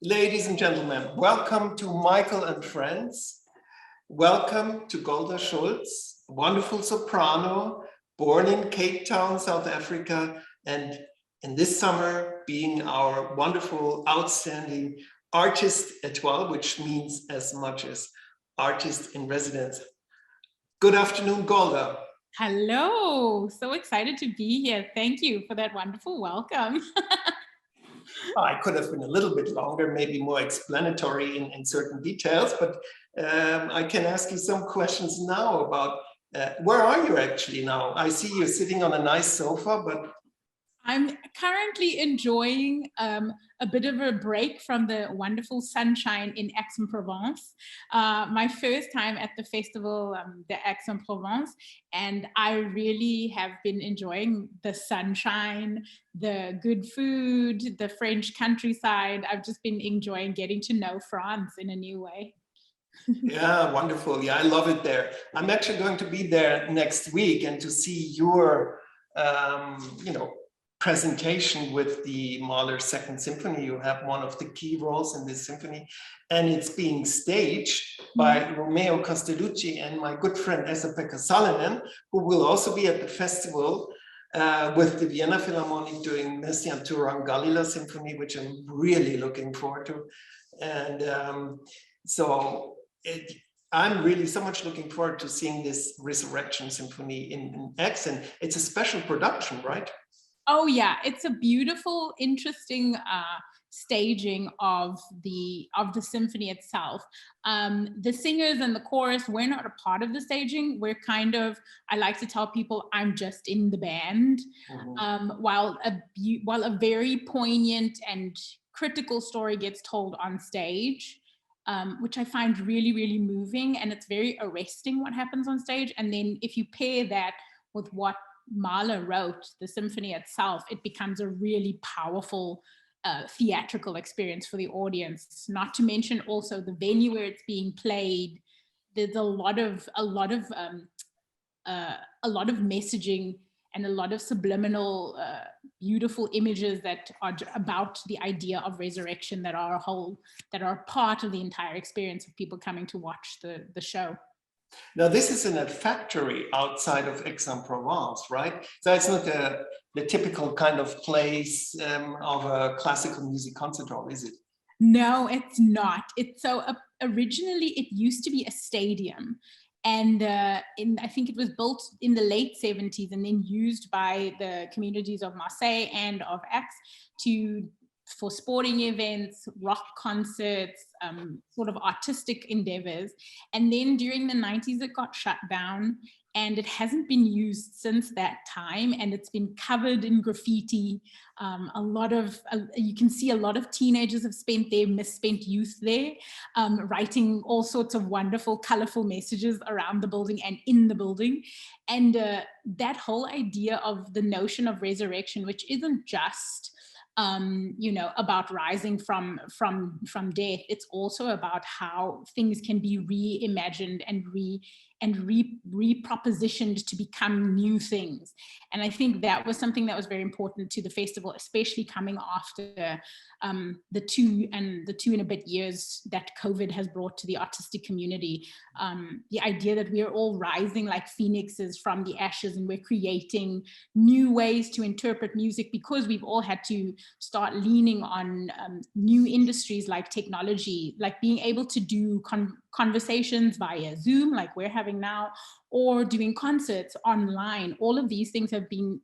Ladies and gentlemen, welcome to Michael and Friends. Welcome to Golda Schultz, wonderful soprano, born in Cape Town, South Africa, and in this summer being our wonderful, outstanding artiste étoile, which means as much as artist in residence. Good afternoon, Golda. Hello, so excited to be here. Thank you for that wonderful welcome. I could have been a little bit longer, maybe more explanatory in certain details, but I can ask you some questions now about where are you actually now? I see you're sitting on a nice sofa, but I'm currently enjoying a bit of a break from the wonderful sunshine in Aix-en-Provence. My first time at the festival, the Aix-en-Provence, and I really have been enjoying the sunshine, the good food, the French countryside. I've just been enjoying getting to know France in a new way. yeah, wonderful. Yeah, I love it there. I'm actually going to be there next week and to see your, presentation with the Mahler Second Symphony. You have one of the key roles in this symphony, and it's being staged by Romeo Castellucci and my good friend Esa-Pekka Salonen, who will also be at the festival with the Vienna Philharmonic doing Messiaen Turangalila Symphony, which I'm really looking forward to. And I'm really so much looking forward to seeing this Resurrection Symphony in Aix, and it's a special production, right? Oh yeah, it's a beautiful, interesting staging of the symphony itself. The singers and the chorus, we're not a part of the staging. We're kind of, I like to tell people, I'm just in the band. While a very poignant and critical story gets told on stage, which I find really, really moving, and it's very arresting what happens on stage. And then if you pair that with what Mahler wrote, the symphony itself, it becomes a really powerful theatrical experience for the audience. Not to mention also the venue where it's being played. There's a lot of messaging and a lot of subliminal, beautiful images that are about the idea of resurrection that are part of the entire experience of people coming to watch the show. Now, this is in a factory outside of Aix-en-Provence, right? So it's not the typical kind of place of a classical music concert hall, is it? No, it's not. It's originally it used to be a stadium. And I think it was built in the late 70s and then used by the communities of Marseille and of Aix for sporting events, rock concerts, sort of artistic endeavors. And then during the 90s, it got shut down and it hasn't been used since that time. And it's been covered in graffiti. You can see a lot of teenagers have spent their misspent youth there, writing all sorts of wonderful, colorful messages around the building and in the building. And that whole idea of the notion of resurrection, which isn't just about rising from death. It's also about how things can be reimagined and repropositioned to become new things. And I think that was something that was very important to the festival, especially coming after the two and a bit years that COVID has brought to the artistic community. The idea that we're all rising like phoenixes from the ashes and we're creating new ways to interpret music because we've all had to start leaning on new industries like technology, like being able to do conversations via Zoom, like we're having now, or doing concerts online. All of these things have been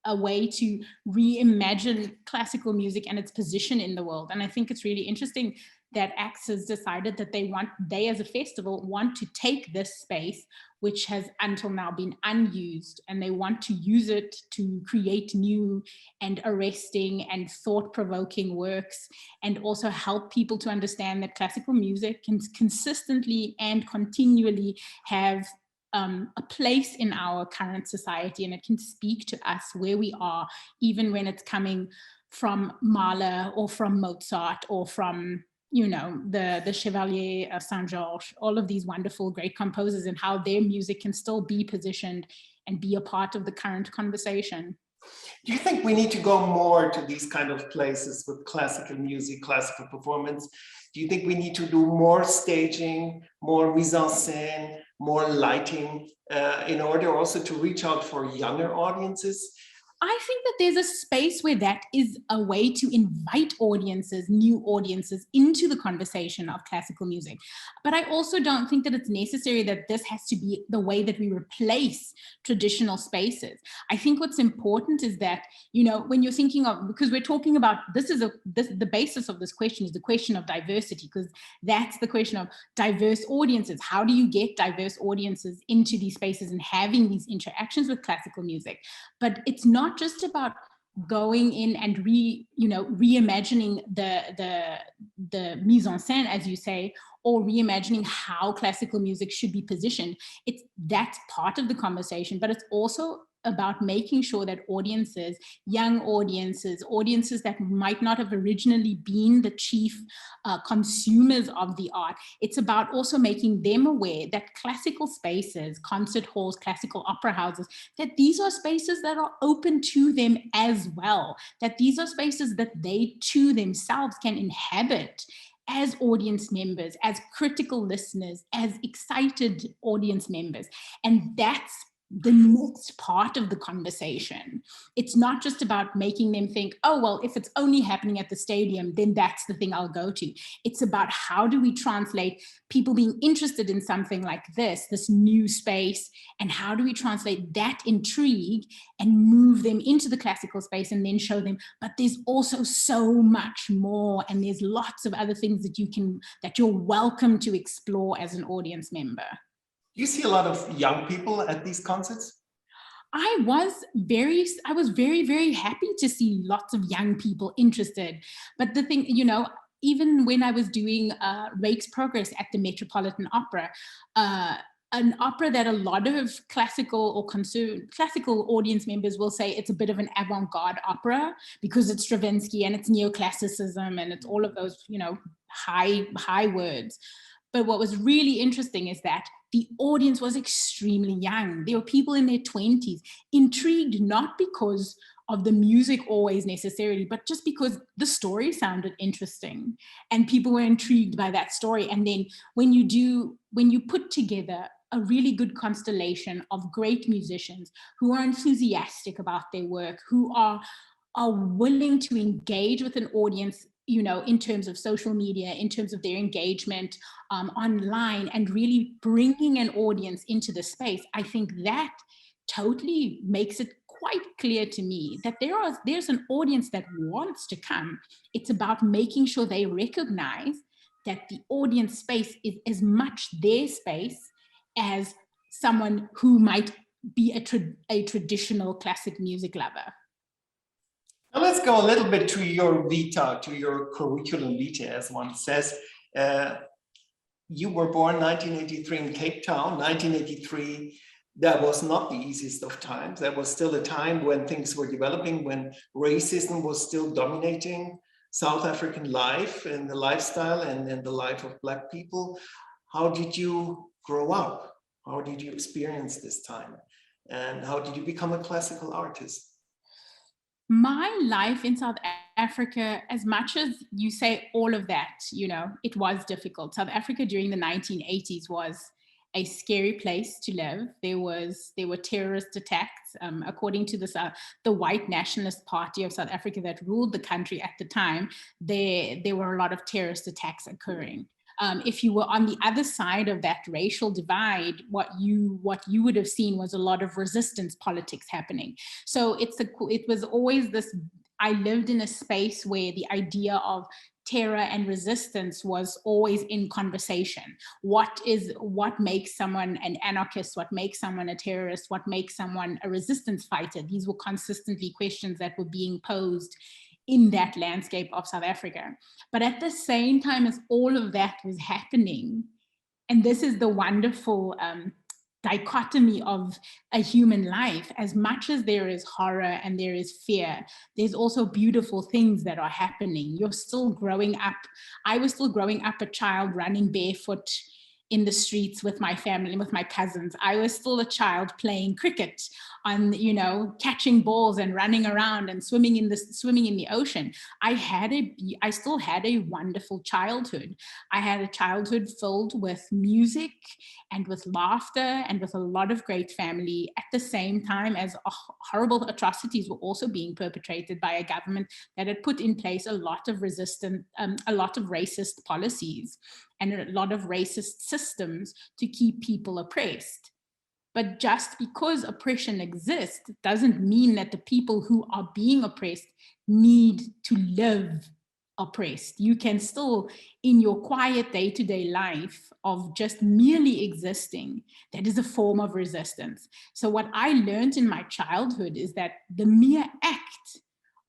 a way to reimagine classical music and its position in the world. And I think it's really interesting that Aix has decided that they as a festival want to take this space, which has until now been unused, and they want to use it to create new and arresting and thought-provoking works, and also help people to understand that classical music can consistently and continually have a place in our current society, and it can speak to us where we are, even when it's coming from Mahler or from Mozart or from the Chevalier of Saint-Georges, all of these wonderful, great composers, and how their music can still be positioned and be a part of the current conversation. Do you think we need to go more to these kind of places with classical music, classical performance? Do you think we need to do more staging, more mise en scène, more lighting in order also to reach out for younger audiences? I think that there's a space where that is a way to invite audiences, new audiences, into the conversation of classical music. But I also don't think that it's necessary that this has to be the way that we replace traditional spaces. I think what's important is that, you know, when you're thinking of, because we're talking about, the basis of this question is the question of diversity, because that's the question of diverse audiences. How do you get diverse audiences into these spaces and having these interactions with classical music? But it's not just about going in and reimagining the mise en scène, as you say, or reimagining how classical music should be positioned. That's part of the conversation, but it's also about making sure that audiences, young audiences, audiences that might not have originally been the chief consumers of the art, it's about also making them aware that classical spaces, concert halls, classical opera houses, that these are spaces that are open to them as well, that these are spaces that they too themselves can inhabit as audience members, as critical listeners, as excited audience members. And that's the next part of the conversation. It's not just about making them think, oh, well, if it's only happening at the stadium, then that's the thing I'll go to. It's about how do we translate people being interested in something like this new space, and how do we translate that intrigue and move them into the classical space and then show them, but there's also so much more, and there's lots of other things that you're welcome to explore as an audience member. Do you see a lot of young people at these concerts? I was very, very happy to see lots of young people interested. But the thing, you know, even when I was doing Rake's Progress at the Metropolitan Opera, an opera that a lot of classical audience members will say it's a bit of an avant-garde opera because it's Stravinsky and it's neoclassicism and it's all of those, you know, high words. But what was really interesting is that the audience was extremely young. There were people in their 20s, intrigued not because of the music always necessarily, but just because the story sounded interesting and people were intrigued by that story. And then when you put together a really good constellation of great musicians who are enthusiastic about their work, who are willing to engage with an audience, you know, in terms of social media, in terms of their engagement online, and really bringing an audience into the space, I think that totally makes it quite clear to me that there's an audience that wants to come. It's about making sure they recognize that the audience space is as much their space as someone who might be a traditional classic music lover. Now let's go a little bit to your vita, to your curriculum vitae, as one says. You were born 1983 in Cape Town. 1983, that was not the easiest of times. That was still a time when things were developing, when racism was still dominating South African life and the lifestyle and the life of Black people. How did you grow up? How did you experience this time? And how did you become a classical artist? My life in South Africa, as much as you say all of that, you know, it was difficult. South Africa during the 1980s was a scary place to live. There were terrorist attacks, according to the White Nationalist Party of South Africa that ruled the country at the time. There were a lot of terrorist attacks occurring. If you were on the other side of that racial divide, what you would have seen was a lot of resistance politics happening. So it was always this, I lived in a space where the idea of terror and resistance was always in conversation. What makes someone an anarchist? What makes someone a terrorist? What makes someone a resistance fighter? These were consistently questions that were being posed in that landscape of South Africa. But at the same time as all of that was happening, and this is the wonderful dichotomy of a human life, as much as there is horror and there is fear, there's also beautiful things that are happening. You're still growing up. I was still growing up a child running barefoot in the streets with my family, with my cousins. I was still a child playing cricket on, you know, catching balls and running around and swimming in the ocean. I still had a wonderful childhood. I had a childhood filled with music and with laughter and with a lot of great family, at the same time as horrible atrocities were also being perpetrated by a government that had put in place a lot of racist policies and a lot of racist systems to keep people oppressed. But just because oppression exists doesn't mean that the people who are being oppressed need to live oppressed. You can still, in your quiet day-to-day life of just merely existing, that is a form of resistance. So what I learned in my childhood is that the mere act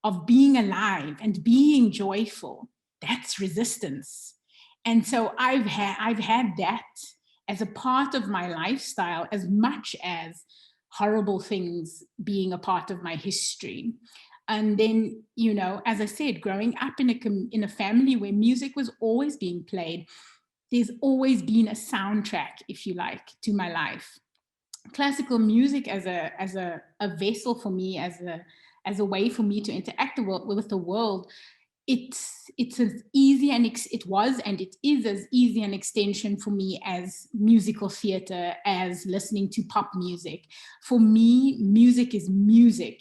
of being alive and being joyful, that's resistance. And so I've had that as a part of my lifestyle as much as horrible things being a part of my history. And then, you know, as I said, growing up in a family where music was always being played, there's always been a soundtrack, if you like, to my life. Classical music as a vessel for me, as a way for me to interact with the world, it's as easy and it was and it is as easy an extension for me as musical theater, as listening to pop music. For me, music is music.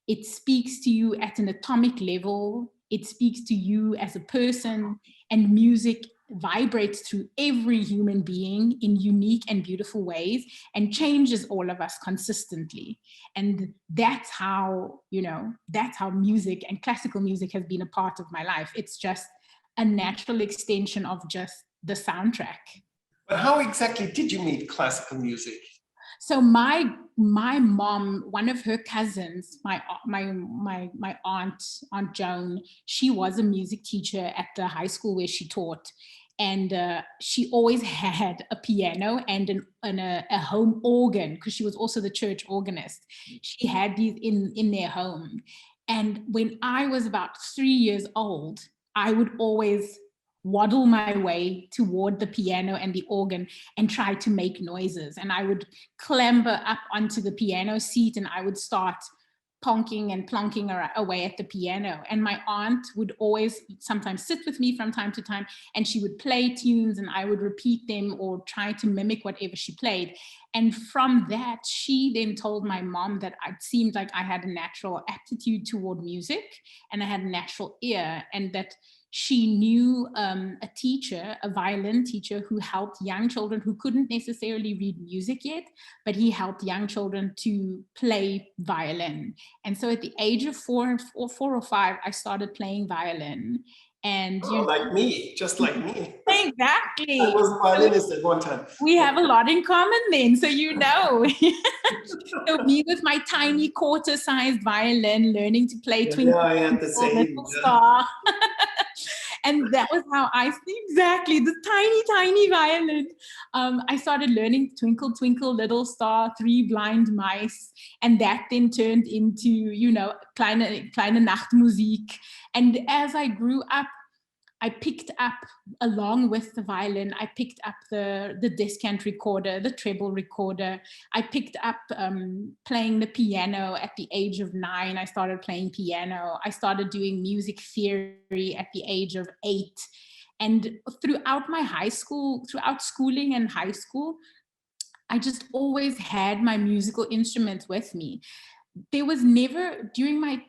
It speaks to you at an atomic level. It speaks to you as a person, and music vibrates through every human being in unique and beautiful ways and changes all of us consistently. And that's how, you know, that's how music and classical music has been a part of my life. It's just a natural extension of just the soundtrack. But how exactly did you meet classical music? So my mom, one of her cousins, my aunt Joan, she was a music teacher at the high school where she taught. And she always had a piano and a home organ, because she was also the church organist. She had these in their home. And when I was about 3 years old, I would always waddle my way toward the piano and the organ and try to make noises. And I would clamber up onto the piano seat and I would start ponking and plonking away at the piano. And my aunt would always sometimes sit with me from time to time, and she would play tunes and I would repeat them or try to mimic whatever she played. And from that, she then told my mom that it seemed like I had a natural aptitude toward music and I had a natural ear, and that she knew a teacher, a violin teacher, who helped young children who couldn't necessarily read music yet, but he helped young children to play violin. And so at the age of 4 or 5, I started playing violin. And like me, just like me. Exactly. I was a violinist at one time. We have a lot in common then, so you know. So me with my tiny quarter-sized violin, learning to play Twinkle, I had the same, Little Star. And that was how exactly, the tiny violin. I started learning Twinkle, Twinkle, Little Star, Three Blind Mice. And that then turned into, you know, kleine Nachtmusik. And as I grew up, I picked up, along with the violin, I picked up the descant recorder, the treble recorder. I picked up playing the piano at the age of 9. I started playing piano. I started doing music theory at the age of 8. And throughout schooling and high school, I just always had my musical instruments with me. There was never, during my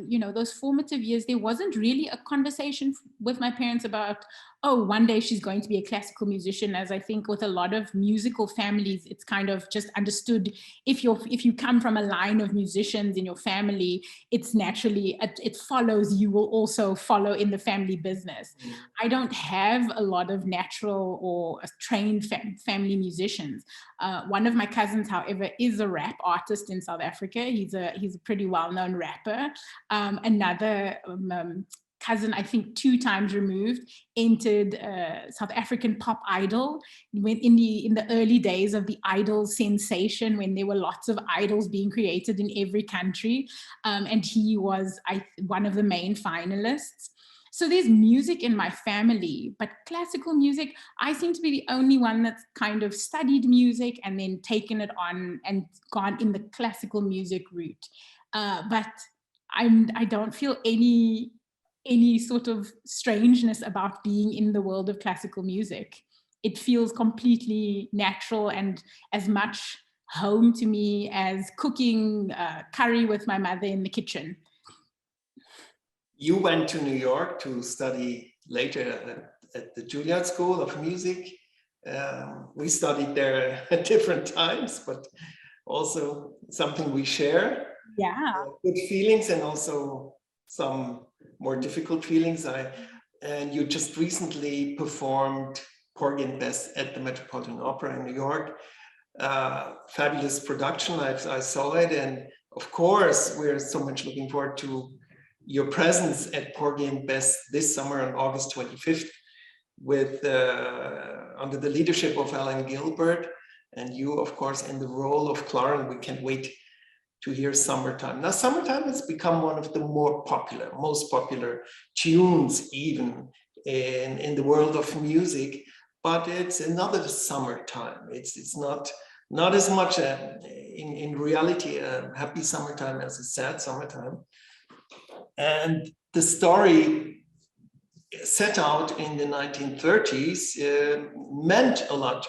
you know, those formative years, there wasn't really a conversation with my parents about, oh, one day she's going to be a classical musician. As I think with a lot of musical families, it's kind of just understood, if you come from a line of musicians in your family, it's naturally, it follows, you will also follow in the family business. I don't have a lot of natural or trained family musicians. One of my cousins, however, is a rap artist in South Africa. He's a pretty well-known rapper. Another cousin, I think 2 times removed, entered South African Pop Idol when in the early days of the Idol sensation, when there were lots of idols being created in every country, and he was one of the main finalists. So there's music in my family, but classical music, I seem to be the only one that's kind of studied music and then taken it on and gone in the classical music route. But I don't feel any sort of strangeness about being in the world of classical music. It feels completely natural and as much home to me as cooking curry with my mother in the kitchen. You went to New York to study later at the Juilliard School of Music. We studied there at different times, but also something we share. Yeah. Good feelings and also some more difficult feelings. And you just recently performed Porgy and Bess at the Metropolitan Opera in New York. Fabulous production. I saw it, and of course we're so much looking forward to your presence at Porgy and Bess this summer on August 25th with under the leadership of Alan Gilbert, and you of course in the role of Clarke. We can't wait to hear Summertime. Now Summertime has become one of the most popular tunes even in the world of music, but it's another summertime. It's not as much in reality a happy summertime as a sad summertime. And the story set out in the 1930s meant a lot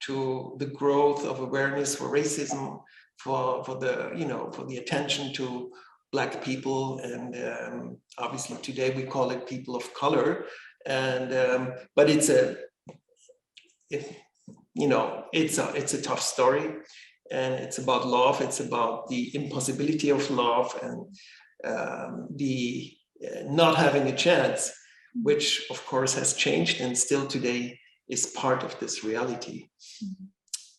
to the growth of awareness for racism, for the attention to Black people, and obviously today we call it people of color. And but it's a tough story, and it's about love. It's about the impossibility of love and the not having a chance, which of course has changed and still today is part of this reality. Mm-hmm.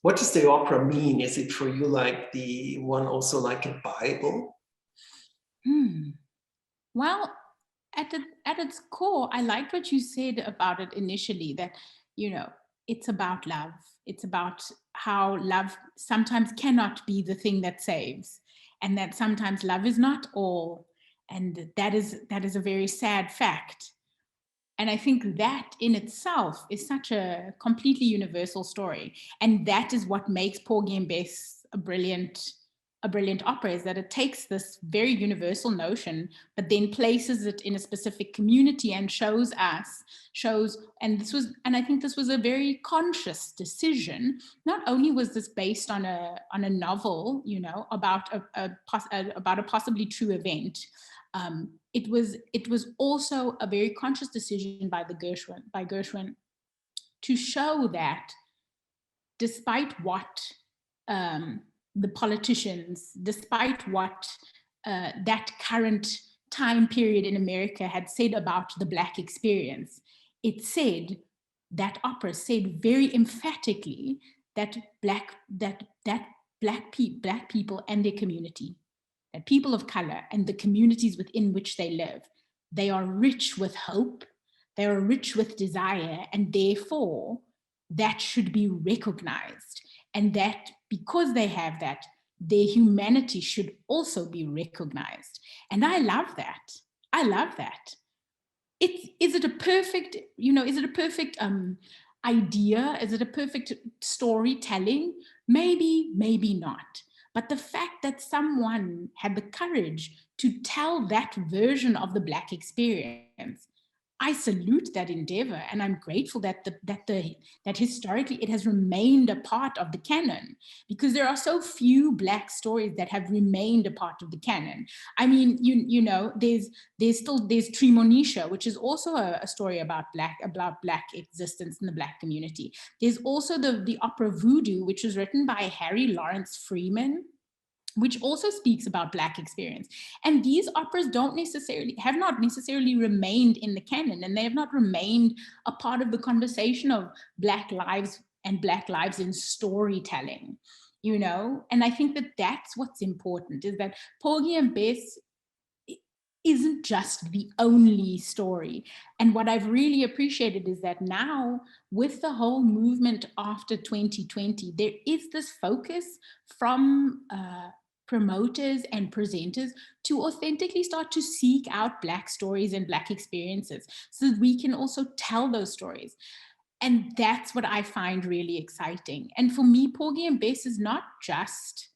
What does the opera mean? Is it for you like the one also like a Bible? Well, at its core, I liked what you said about it initially, that, it's about love. It's about how love sometimes cannot be the thing that saves, and that sometimes love is not all. And that is a very sad fact. And I think that in itself is such a completely universal story. And that is what makes Porgy and Bess a brilliant opera, is that it takes this very universal notion, but then places it in a specific community and shows, and I think this was a very conscious decision. Not only was this based on a novel, about a possibly true event, it was also a very conscious decision by Gershwin to show that despite what the politicians, despite what that current time period in America had said about the Black experience, that opera said very emphatically that Black people and their community, that people of color and the communities within which they live, they are rich with hope, they are rich with desire, and therefore that should be recognized. And that because they have that, their humanity should also be recognized. And I love that. Is it a perfect idea? Is it a perfect storytelling? Maybe not. But the fact that someone had the courage to tell that version of the Black experience, I salute that endeavor, and I'm grateful that historically it has remained a part of the canon, because there are so few Black stories that have remained a part of the canon. I mean, there's Tremonisha, which is also a story about Black existence in the Black community. There's also the opera Voodoo, which was written by Harry Lawrence Freeman, which also speaks about Black experience. And these operas have not necessarily remained in the canon, and they have not remained a part of the conversation of Black lives and Black lives in storytelling, And I think that that's what's important, is that Porgy and Bess isn't just the only story. And what I've really appreciated is that now, with the whole movement after 2020, there is this focus from promoters and presenters to authentically start to seek out Black stories and Black experiences so that we can also tell those stories. And that's what I find really exciting. And for me, Porgy and Bess is not just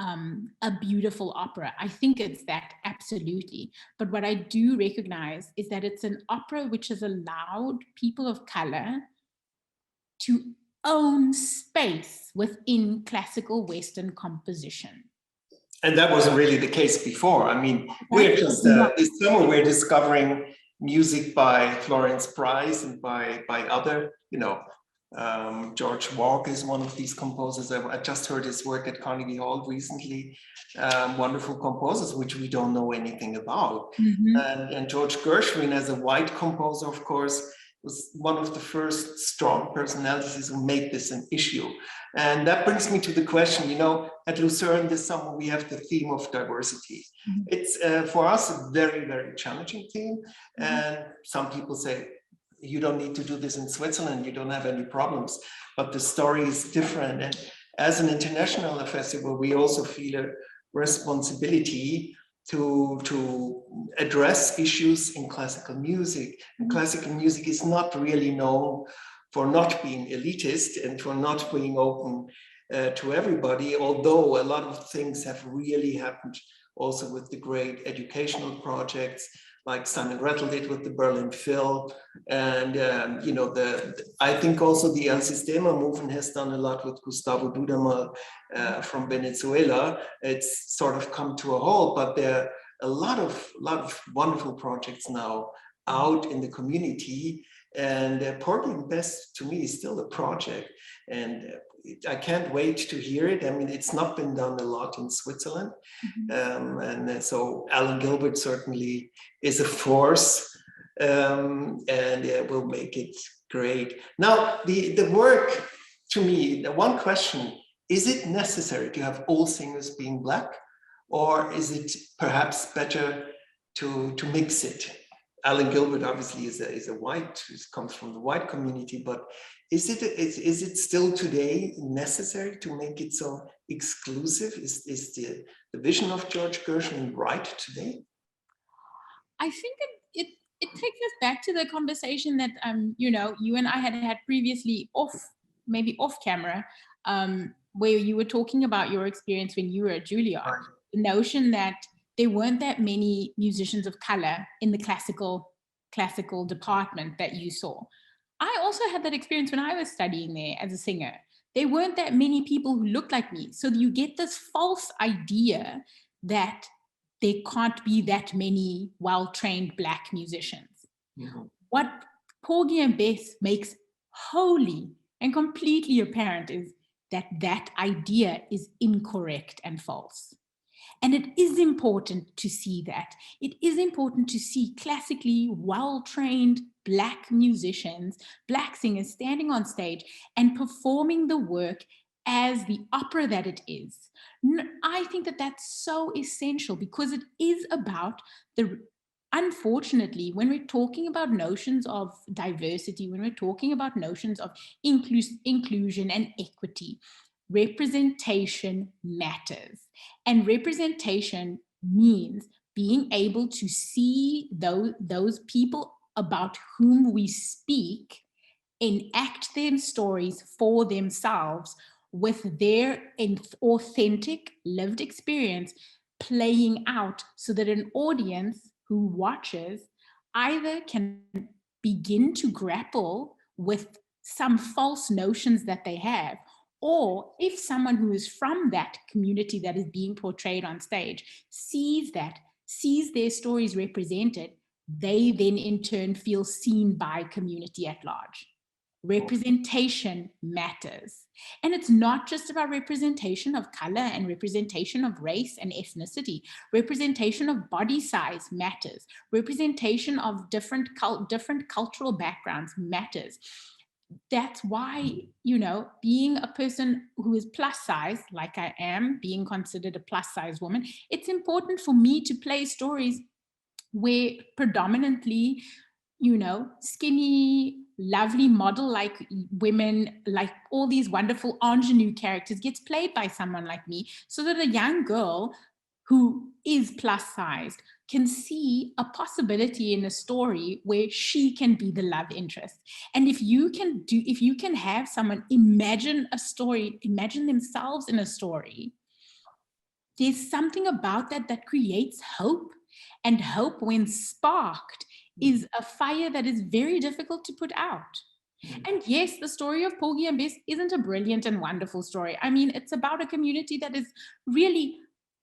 a beautiful opera. I think it's that, absolutely. But what I do recognize is that it's an opera which has allowed people of color to own space within classical Western composition. And that wasn't really the case before. I mean, we're just, this summer we're discovering music by Florence Price and by other, you know, George Walker is one of these composers. I just heard his work at Carnegie Hall recently. Wonderful composers, which we don't know anything about. And George Gershwin, as a white composer, of course, was one of the first strong personalities who made this an issue. And that brings me to the question, you know, at Lucerne this summer, we have the theme of diversity. It's for us a very, very challenging theme. And some people say, you don't need to do this in Switzerland, you don't have any problems, but the story is different. And as an international festival, we also feel a responsibility to address issues in classical music. And classical music is not really known for not being elitist and for not being open to everybody, although a lot of things have really happened also with the great educational projects like Simon Rattle did with the Berlin Phil. And, you know, I think also the El Sistema movement has done a lot with Gustavo Dudamel from Venezuela. It's sort of come to a halt, but there are a lot of wonderful projects now out in the community. And Porgy and Bess, to me, is still a project. And I can't wait to hear it. I mean, it's not been done a lot in Switzerland. And so Alan Gilbert certainly is a force and will make it great. Now, the work, to me, the one question, is it necessary to have all singers being Black? Or is it perhaps better to mix it? Alan Gilbert obviously is a white, comes from the white community, but is it still today necessary to make it so exclusive? Is the vision of George Gershwin right today? I think it takes us back to the conversation that you know, you and I had previously maybe off camera, where you were talking about your experience when you were at Juilliard. Right. The notion that there weren't that many musicians of color in the classical department that you saw. I also had that experience when I was studying there as a singer. There weren't that many people who looked like me. So you get this false idea that there can't be that many well-trained Black musicians. What Porgy and Bess makes wholly and completely apparent is that that idea is incorrect and false. And it is important to see that. It is important to see classically well-trained Black musicians, Black singers standing on stage and performing the work as the opera that it is. I think that that's so essential because it is about unfortunately, when we're talking about notions of diversity, when we're talking about notions of inclusion and equity, representation matters. And representation means being able to see those people about whom we speak enact their stories for themselves with their authentic lived experience playing out so that an audience who watches either can begin to grapple with some false notions that they have, or if someone who is from that community that is being portrayed on stage sees their stories represented, they then in turn feel seen by community at large. Representation matters. And it's not just about representation of color and representation of race and ethnicity. Representation of body size matters. Representation of different cultural backgrounds matters. That's why, you know, being a person who is plus size, like I am, being considered a plus size woman, it's important for me to play stories where predominantly, you know, skinny lovely model-like women, like all these wonderful ingenue characters, gets played by someone like me, so that a young girl who is plus sized can see a possibility in a story where she can be the love interest. And if you can have someone imagine a story, imagine themselves in a story, there's something about that that creates hope. And hope, when sparked, is a fire that is very difficult to put out. And yes, the story of Porgy and Bess isn't a brilliant and wonderful story. I mean, it's about a community that is really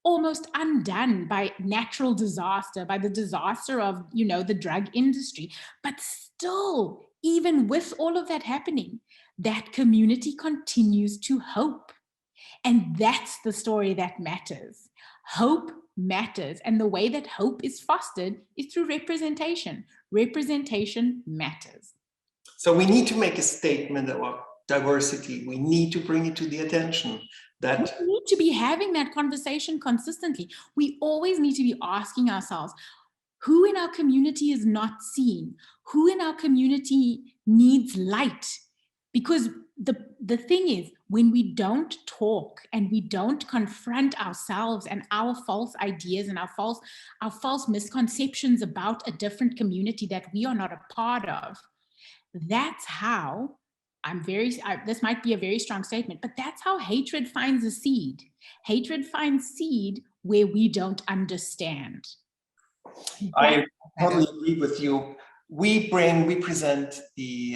almost undone by natural disaster, by the disaster of, the drug industry. But still, even with all of that happening, that community continues to hope. And that's the story that matters. Hope matters. And the way that hope is fostered is through representation. Representation matters. So we need to make a statement about diversity. We need to bring it to the attention that we need to be having that conversation consistently. We always need to be asking ourselves, who in our community is not seen? Who in our community needs light? Because the thing is, when we don't talk and we don't confront ourselves and our false ideas and our false misconceptions about a different community that we are not a part of, that's how this might be a very strong statement, but that's how hatred finds a seed. Hatred finds seed where we don't understand. I totally agree with you. We present the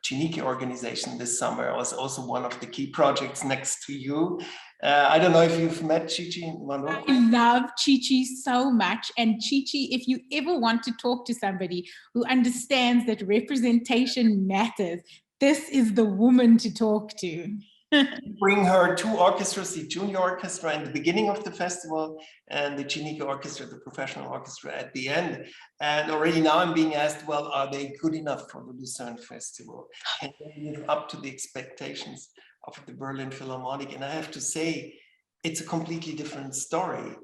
Chiniki organization this summer. It was also one of the key projects next to you. I don't know if you've met Chichi. I love Chichi so much. And Chichi, if you ever want to talk to somebody who understands that representation matters, this is the woman to talk to. Bring her two orchestras, the junior orchestra in the beginning of the festival and the Chiniki orchestra, the professional orchestra at the end. And already now I'm being asked, well, are they good enough for the Lucerne Festival? Can they live up to the expectations of the Berlin Philharmonic? And I have to say, it's a completely different story.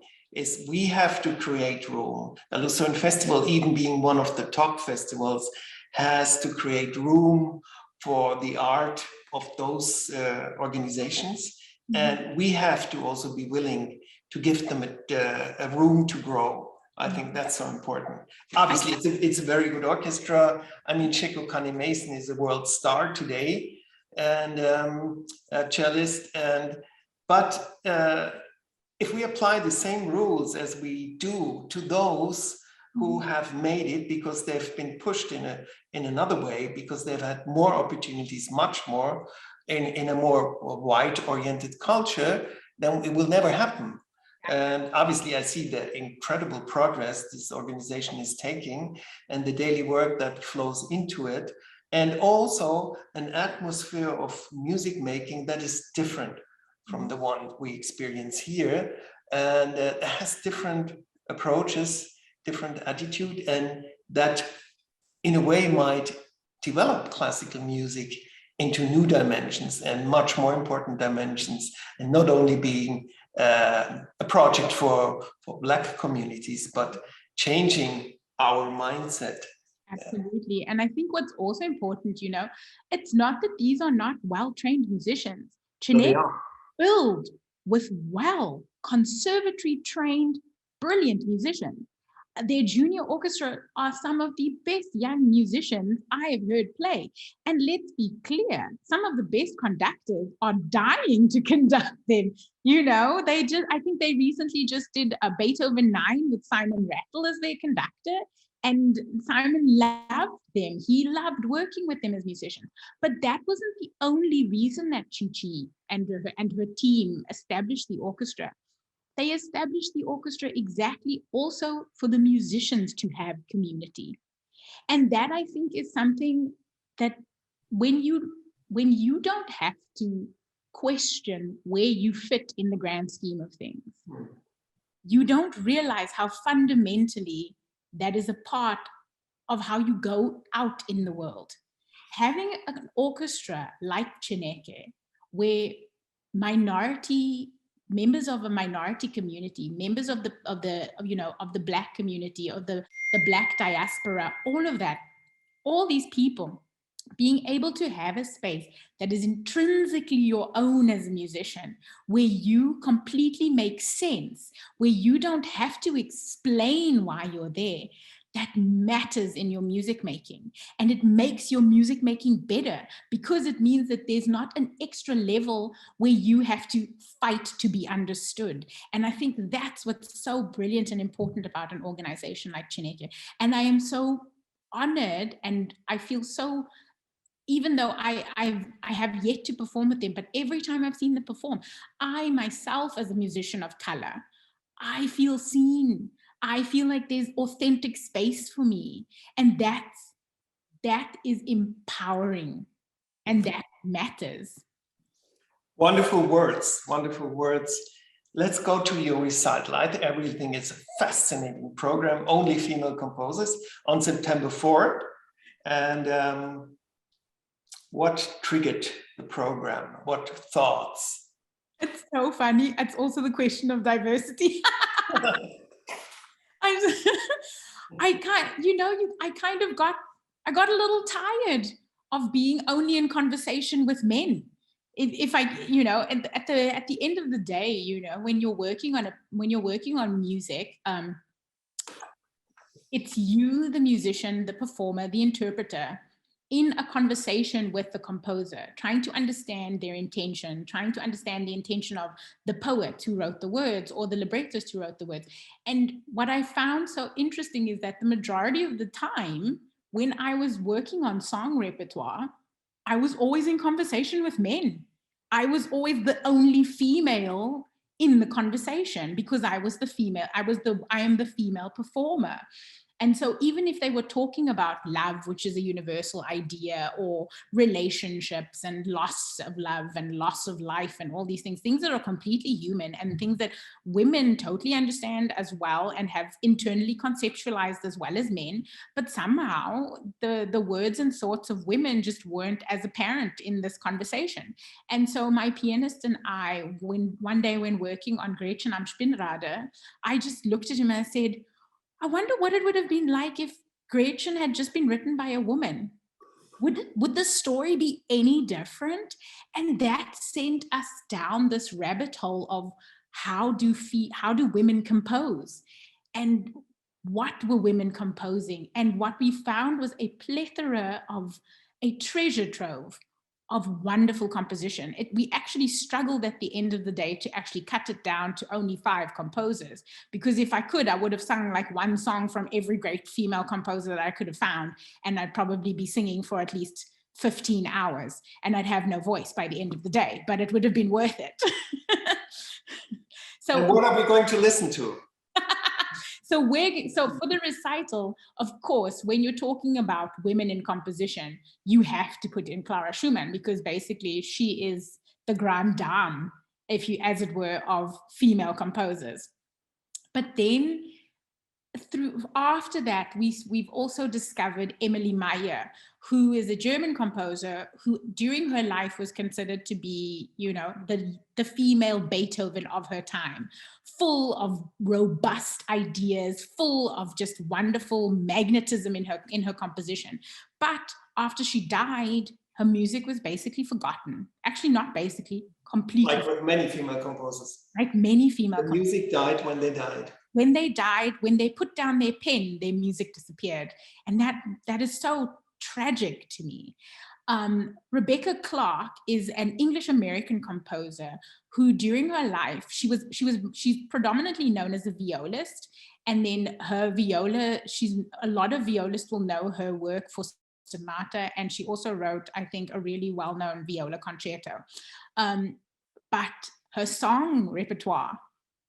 We have to create room. The Lucerne Festival, even being one of the top festivals, has to create room for the art of those organizations. And we have to also be willing to give them a room to grow. I think that's so important. Obviously, it's a very good orchestra. I mean, Cheko Kane-Mason is a world star today, and a cellist. But if we apply the same rules as we do to those who have made it because they've been pushed in another way, because they've had more opportunities, much more, in a more wide-oriented culture, then it will never happen. And obviously, I see the incredible progress this organization is taking and the daily work that flows into it, and also an atmosphere of music making that is different from the one we experience here, and has different approaches, different attitude, and that in a way might develop classical music into new dimensions and much more important dimensions, and not only being a project for Black communities, but changing our mindset. Absolutely. And I think what's also important, it's not that these are not well-trained musicians. Chineke filled with conservatory-trained, brilliant musicians. Their junior orchestra are some of the best young musicians I have heard play. And let's be clear, some of the best conductors are dying to conduct them. I think they recently just did a Beethoven 9 with Simon Rattle as their conductor. And Simon loved them. He loved working with them as musicians. But that wasn't the only reason that Chichi and her team established the orchestra. They established the orchestra exactly also for the musicians to have community. And that, I think, is something that when you don't have to question where you fit in the grand scheme of things, you don't realize how fundamentally that is a part of how you go out in the world. Having an orchestra like Chineke, where members of a minority community, members of the Black community, of the Black diaspora, all of that, all these people being able to have a space that is intrinsically your own as a musician, where you completely make sense, where you don't have to explain why you're there, that matters in your music making. And it makes your music making better, because it means that there's not an extra level where you have to fight to be understood. And I think that's what's so brilliant and important about an organization like Chineke. And I am so honored, and I feel so, even though I have yet to perform with them, but every time I've seen them perform, I myself as a musician of color, I feel seen. I feel like there's authentic space for me. And that is empowering, and that matters. Wonderful words, wonderful words. Let's go to your recital. Everything is a fascinating program, only female composers, on September 4th. And what triggered the program? What thoughts? It's so funny. It's also the question of diversity. I got a little tired of being only in conversation with men. If I, at the end of the day, when you're working on music, it's you, the musician, the performer, the interpreter, in a conversation with the composer, trying to understand their intention, trying to understand the intention of the poet who wrote the words or the librettist who wrote the words. And what I found so interesting is that the majority of the time, when I was working on song repertoire, I was always in conversation with men. I was always the only female in the conversation, because I was the female, I am the female performer. And so even if they were talking about love, which is a universal idea, or relationships and loss of love and loss of life and all these things that are completely human and things that women totally understand as well and have internally conceptualized as well as men, but somehow the words and thoughts of women just weren't as apparent in this conversation. And so my pianist and I, one day when working on Gretchen am Spinnrade, I just looked at him and I said, I wonder what it would have been like if Gretchen had just been written by a woman. Would the story be any different? And that sent us down this rabbit hole of how do women compose? And what were women composing? And what we found was a plethora of a treasure trove of wonderful composition. We actually struggled at the end of the day to actually cut it down to only 5 composers, because if I could, I would have sung like one song from every great female composer that I could have found, and I'd probably be singing for at least 15 hours, and I'd have no voice by the end of the day, but it would have been worth it. So what are we going to listen to? So for the recital, of course, when you're talking about women in composition, you have to put in Clara Schumann, because basically she is the grande dame, as it were, of female composers. But then after that, we've also discovered Emily Meyer, who is a German composer who during her life was considered to be, the female Beethoven of her time, full of robust ideas, full of just wonderful magnetism in her composition. But after she died, her music was basically forgotten. Actually, not basically, completely. Like with many female composers. Like many female composers. The music died when they died. When they died, when they put down their pen, their music disappeared. And that is so tragic to me. Rebecca Clarke is an English-American composer who during her life, she's predominantly known as a violist. And then her viola, a lot of violists will know her work for sonata. And she also wrote, I think, a really well-known viola concerto. But her song repertoire,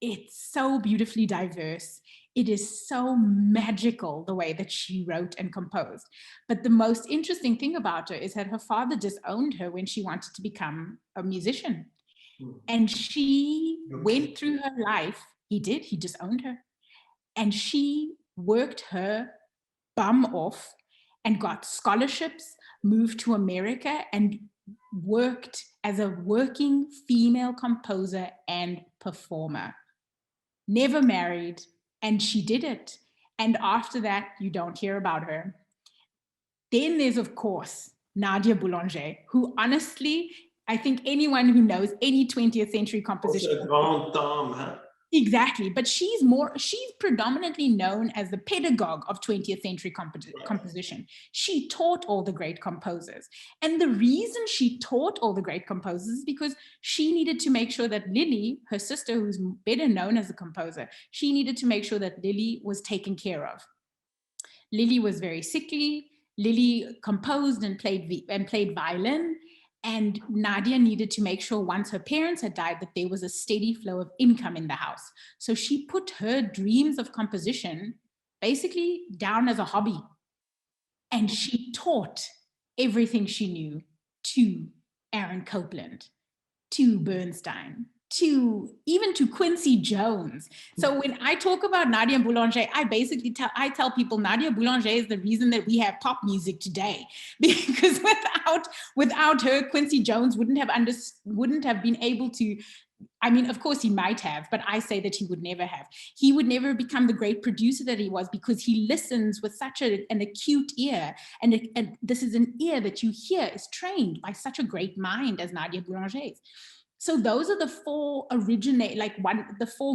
it's so beautifully diverse. It is so magical the way that she wrote and composed. But the most interesting thing about her is that her father disowned her when she wanted to become a musician. And she went through her life, he disowned her. And she worked her bum off and got scholarships, moved to America, and worked as a working female composer and performer. Never married, and she did it. And after that, you don't hear about her. Then there's, of course, Nadia Boulanger, who honestly, I think anyone who knows any 20th century composition. Also a grande dame, huh? Exactly, but she's predominantly known as the pedagogue of 20th century composition. She taught all the great composers. And the reason she taught all the great composers is because she needed to make sure that Lily, her sister, who's better known as a composer, she needed to make sure that Lily was taken care of. Lily was very sickly. Lily composed and played violin. And Nadia needed to make sure once her parents had died that there was a steady flow of income in the house. So she put her dreams of composition basically down as a hobby. And she taught everything she knew to Aaron Copland, to Bernstein, even to Quincy Jones. So when I talk about Nadia Boulanger, I basically tell people Nadia Boulanger is the reason that we have pop music today, because without her, Quincy Jones wouldn't have been able to. I mean, of course he might have, but I say that he would never have. He would never become the great producer that he was, because he listens with such an acute ear. And this is an ear that you hear is trained by such a great mind as Nadia Boulanger's. So those are the four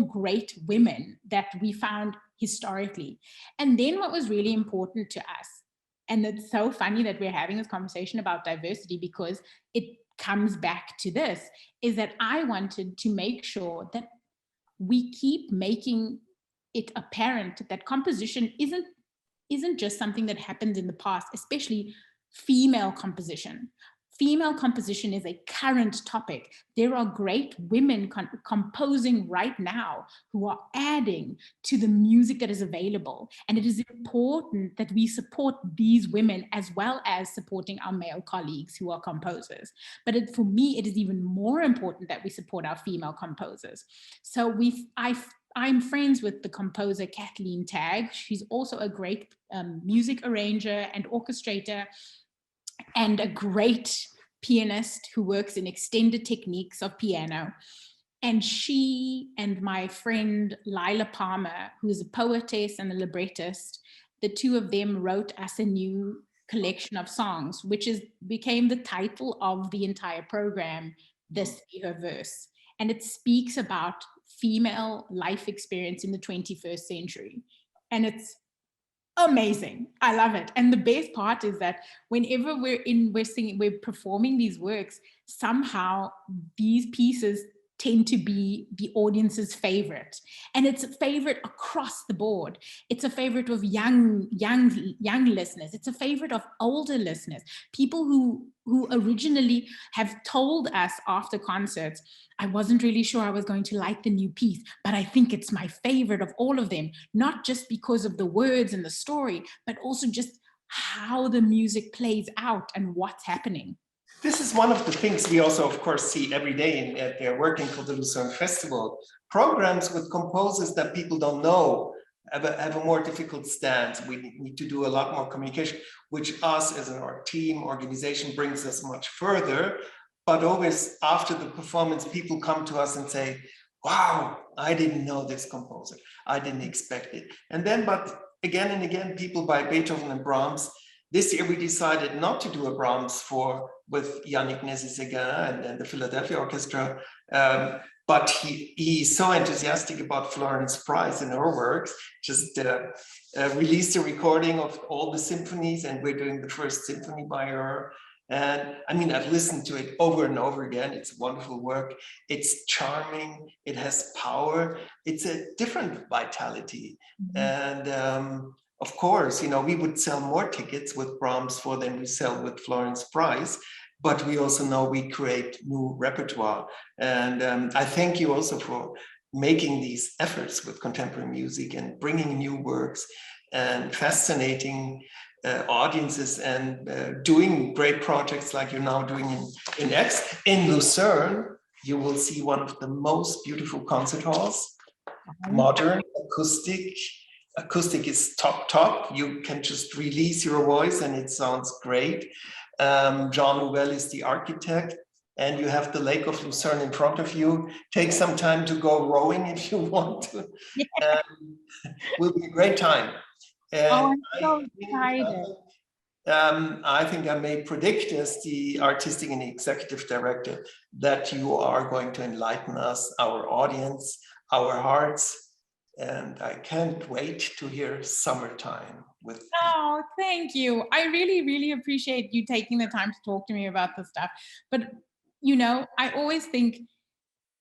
great women that we found historically. And then what was really important to us, and it's so funny that we're having this conversation about diversity, because it comes back to this, is that I wanted to make sure that we keep making it apparent that composition isn't just something that happens in the past, especially female composition. Female composition is a current topic. There are great women composing right now who are adding to the music that is available. And it is important that we support these women as well as supporting our male colleagues who are composers. But for me, it is even more important that we support our female composers. So I'm friends with the composer Kathleen Tagg. She's also a great music arranger and orchestrator, and a great pianist who works in extended techniques of piano. And she and my friend Lila Palmer, who is a poetess and a librettist, the two of them wrote us a new collection of songs, which became the title of the entire program, This Be Her Verse. And it speaks about female life experience in the 21st century. And it's amazing. I love it. And the best part is that whenever we're performing these works, somehow these pieces tend to be the audience's favorite. And it's a favorite across the board. It's a favorite of young listeners. It's a favorite of older listeners. People who originally have told us after concerts, I wasn't really sure I was going to like the new piece, but I think it's my favorite of all of them, not just because of the words and the story, but also just how the music plays out and what's happening. This is one of the things we also, of course, see every day at their working for the Lucerne Festival. Programs with composers that people don't know have a more difficult stance. We need to do a lot more communication, which us as an art team, organization brings us much further. But always after the performance, people come to us and say, wow, I didn't know this composer. I didn't expect it. And then, but again and again, people buy Beethoven and Brahms. This year we decided not to do a Brahms with Yannick Nézet-Séguin and the Philadelphia Orchestra, but he's so enthusiastic about Florence Price and her works, just released a recording of all the symphonies, and we're doing the first symphony by her. And I mean, I've listened to it over and over again. It's wonderful work. It's charming. It has power. It's a different vitality. Mm-hmm. And of course, we would sell more tickets with Brahms than we sell with Florence Price, but we also know we create new repertoire. And I thank you also for making these efforts with contemporary music and bringing new works and fascinating audiences and doing great projects like you're now doing in X. In Lucerne, you will see one of the most beautiful concert halls, modern, acoustic. Acoustic is top. You can just release your voice and it sounds great. Jean Nouvel is the architect, and you have the Lake of Lucerne in front of you. Take some time to go rowing if you want to. Will be a great time. And I'm so excited. I think I may predict as the artistic and executive director that you are going to enlighten us, our audience, our hearts. And I can't wait to hear Summertime with. Oh, thank you. I really, really appreciate you taking the time to talk to me about this stuff. But, you know, I always think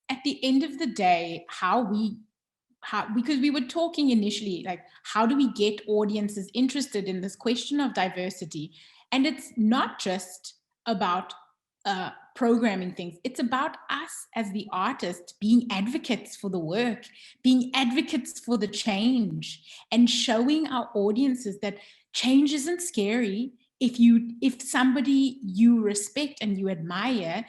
at the end of the day, because we were talking initially, like, how do we get audiences interested in this question of diversity? And it's not just about programming things. It's about us as the artists being advocates for the work, being advocates for the change, and showing our audiences that change isn't scary if somebody you respect and you admire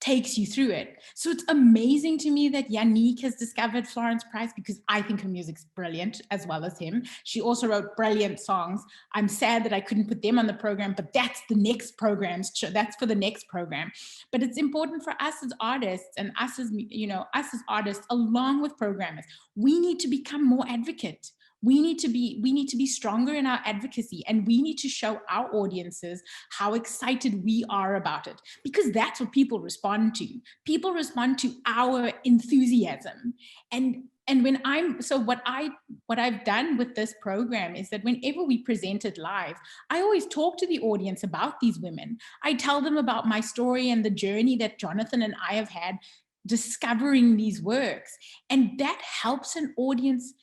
takes you through it. So it's amazing to me that Yannick has discovered Florence Price, because I think her music's brilliant as well as him. She also wrote brilliant songs. I'm sad that I couldn't put them on the program, but that's the next program's, that's for the next program. But it's important for us as artists and us as, you know, us as artists, along with programmers, we need to become more advocate. We need to be stronger in our advocacy, and we need to show our audiences how excited we are about it, because that's what people respond to. People respond to our enthusiasm. And when what I've done with this program is that whenever we present it live, I always talk to the audience about these women. I tell them about my story and the journey that Jonathan and I have had discovering these works. And that helps an audience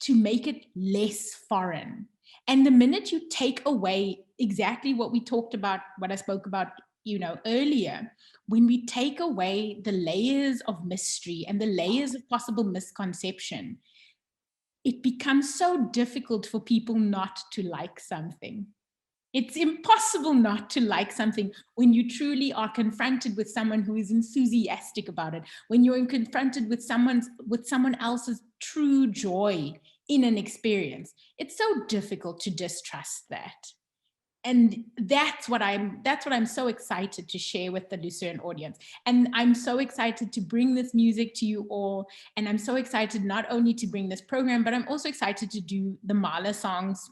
to make it less foreign. And the minute you take away exactly what we talked about, what I spoke about, you know, earlier, when we take away the layers of mystery and the layers of possible misconception, it becomes so difficult for people not to like something. It's impossible not to like something when you truly are confronted with someone who is enthusiastic about it, when you're confronted with someone else's true joy in an experience. It's so difficult to distrust that. And that's what I'm so excited to share with the Lucerne audience. And I'm so excited to bring this music to you all. And I'm so excited not only to bring this program, but I'm also excited to do the Mahler songs,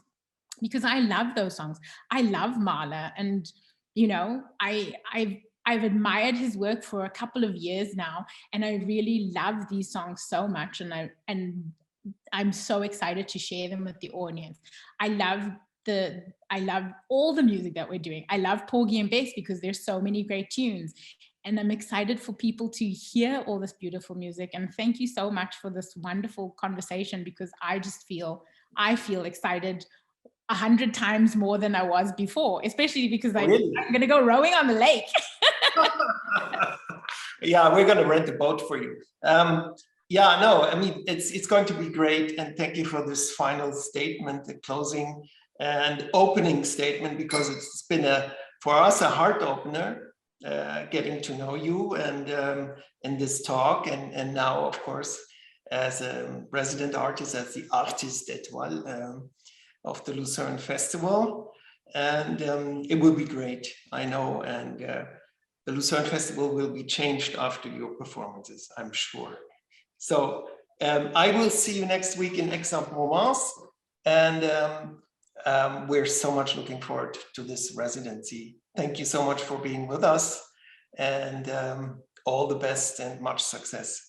because I love those songs. I love Mahler, and you know, I've admired his work for a couple of years now, and I really love these songs so much, and I'm so excited to share them with the audience. I love all the music that we're doing. I love Porgy and Bess because there's so many great tunes. And I'm excited for people to hear all this beautiful music. And thank you so much for this wonderful conversation, because I feel excited 100 times more than I was before, especially because I'm going to go rowing on the lake. Yeah, we're going to rent a boat for you. Yeah, no, I mean, it's going to be great. And thank you for this final statement, the closing and opening statement, because it's been for us a heart opener, getting to know you and in this talk. And now, of course, as a resident artist, as the artiste étoile of the Lucerne Festival. And it will be great, I know. And the Lucerne Festival will be changed after your performances, I'm sure. So I will see you next week in Aix-en-Provence. And we're so much looking forward to this residency. Thank you so much for being with us, and all the best and much success.